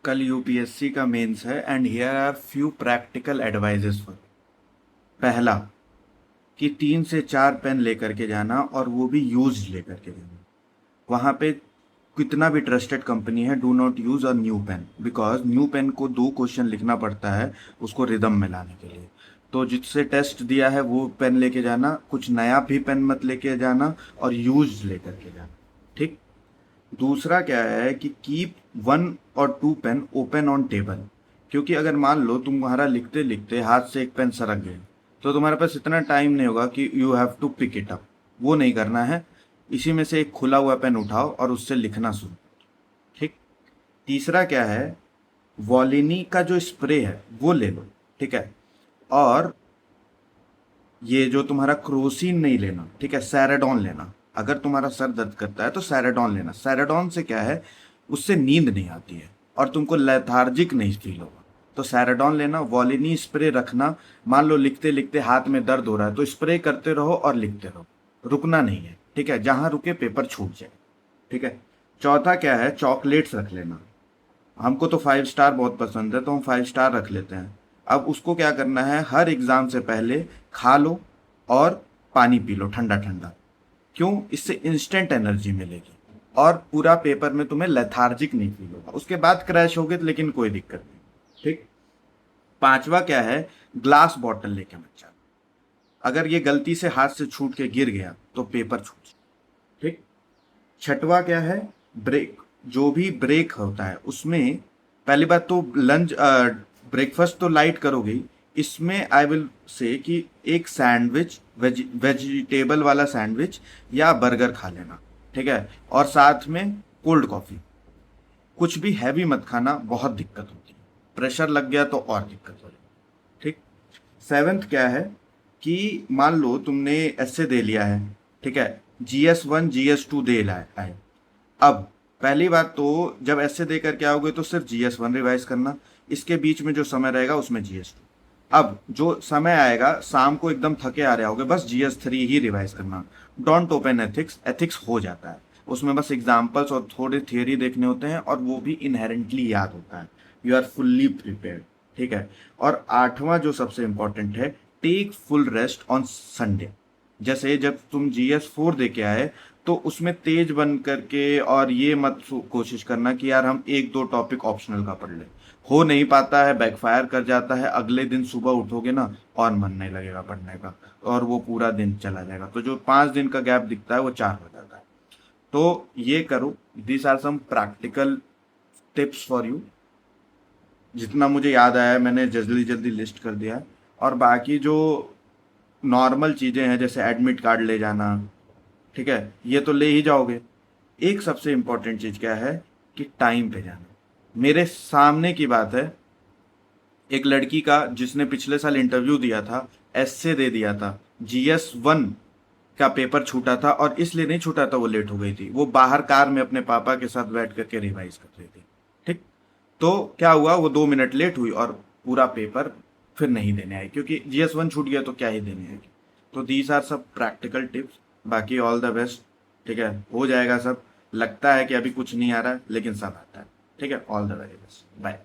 कल यूपीएससी का मेंस है and here are few practical advices for. पहला, कि 3 से 4 पेन लेकर के जाना और वो भी यूज्ड लेकर के जाना। वहाँ पे कितना भी ट्रस्टेड कंपनी है, do not use a new pen, because new pen को 2 क्वेश्चन लिखना पड़ता है उसको रिदम में लाने के लिए। तो जिससे टेस्ट दिया है वो पेन लेके जाना, कुछ नया भी पेन मत लेके जाना और यूज लेकर के जाना। ठीक। दूसरा क्या है कि कीप 1 और 2 पेन ओपन ऑन टेबल, क्योंकि अगर मान लो तुम्हारा लिखते लिखते हाथ से एक पेन सरक गया तो तुम्हारे पास इतना टाइम नहीं होगा कि you have to pick it up. वो नहीं करना है। इसी में से एक खुला हुआ पेन उठाओ और उससे लिखना शुरू। ठीक। तीसरा क्या है, वॉलिनी का जो स्प्रे है वो ले लो। ठीक है। और ये जो तुम्हारा क्रोसिन नहीं लेना, ठीक है, सैराडॉन लेना। अगर तुम्हारा सर दर्द करता है तो सैराडॉन लेना। सैराडॉन से क्या है, उससे नींद नहीं आती है और तुमको लेथार्जिक नहीं फील होगा। तो सैराडॉन लेना। वॉलिनी स्प्रे रखना। मान लो लिखते लिखते हाथ में दर्द हो रहा है तो स्प्रे करते रहो और लिखते रहो, रुकना नहीं है। ठीक है, जहां रुके पेपर छूट जाए। ठीक है। चौथा क्या है, चॉकलेट्स रख लेना। हमको तो 5 स्टार बहुत पसंद है तो हम 5 स्टार रख लेते हैं। अब उसको क्या करना है, हर एग्जाम से पहले खा लो और पानी पी लो ठंडा ठंडा। क्यों? इससे इंस्टेंट एनर्जी मिलेगी और पूरा पेपर में तुम्हें लेथार्जिक नहीं फील होगा। उसके बाद क्रैश होगे तो लेकिन कोई दिक्कत नहीं। ठीक। पांचवा क्या है, ग्लास बॉटल लेके मत जाना। अगर ये गलती से हाथ से छूट के गिर गया तो पेपर छूट जाए। ठीक। छठवा क्या है, ब्रेक। जो भी ब्रेक होता है उसमें पहली बात तो लंच ब्रेकफास्ट तो लाइट करोगे ही। इसमें आई विल से कि एक सैंडविच, वेजिटेबल वाला सैंडविच या बर्गर खा लेना। ठीक है। और साथ में कोल्ड कॉफी। कुछ भी हैवी मत खाना, बहुत दिक्कत होती है। प्रेशर लग गया तो और दिक्कत हो जाएगी। ठीक। सेवेंथ क्या है कि मान लो तुमने ऐसे दे लिया है, ठीक है, GS1 GS2 दे लाए है। अब पहली बात तो जब ऐसे दे करके आओगे तो सिर्फ GS1 रिवाइज करना। इसके बीच में जो समय रहेगा उसमें GS2। अब जो समय आएगा शाम को एकदम थके आ रहे होगे, बस GS3 ही रिवाइज करना। Don't open ethics. एथिक्स हो जाता है, उसमें बस एग्जाम्पल्स और थोड़े थियोरी देखने होते हैं और वो भी इनहेरेंटली याद होता है। You are fully prepared. ठीक है। और आठवां जो सबसे इंपॉर्टेंट है, take full rest on Sunday. जैसे जब तुम GS4 दे के आए तो उसमें तेज बन करके और ये मत कोशिश करना कि यार हम 1-2 टॉपिक ऑप्शनल का पढ़ ले। हो नहीं पाता है, बैकफायर कर जाता है। अगले दिन सुबह उठोगे ना और मन नहीं लगेगा पढ़ने का और वो पूरा दिन चला जाएगा। तो जो 5 दिन का गैप दिखता है वो 4 हो जाता है। तो ये करो। This are some practical tips for you. जितना मुझे याद आया है मैंने जल्दी जल्दी लिस्ट कर दिया है। और बाकी जो नॉर्मल चीज़ें हैं जैसे एडमिट कार्ड ले जाना, ठीक है, ये तो ले ही जाओगे। एक सबसे इंपॉर्टेंट चीज़ क्या है कि टाइम पे जाना। मेरे सामने की बात है, एक लड़की का जिसने पिछले साल इंटरव्यू दिया था, एससे दे दिया था, GS1 का पेपर छूटा था और इसलिए नहीं छूटा था, वो लेट हो गई थी। वो बाहर कार में अपने पापा के साथ बैठ करके रिवाइज कर रही थी। ठीक। तो क्या हुआ, वो 2 मिनट लेट हुई और पूरा पेपर फिर नहीं देने आई, क्योंकि GS1 छूट गया तो क्या ही देने आएगी। तो दीज आर सब प्रैक्टिकल टिप्स। बाकी ऑल द बेस्ट। ठीक है, हो जाएगा सब। लगता है कि अभी कुछ नहीं आ रहा है लेकिन सब आता है। ठीक है, all the very best, bye.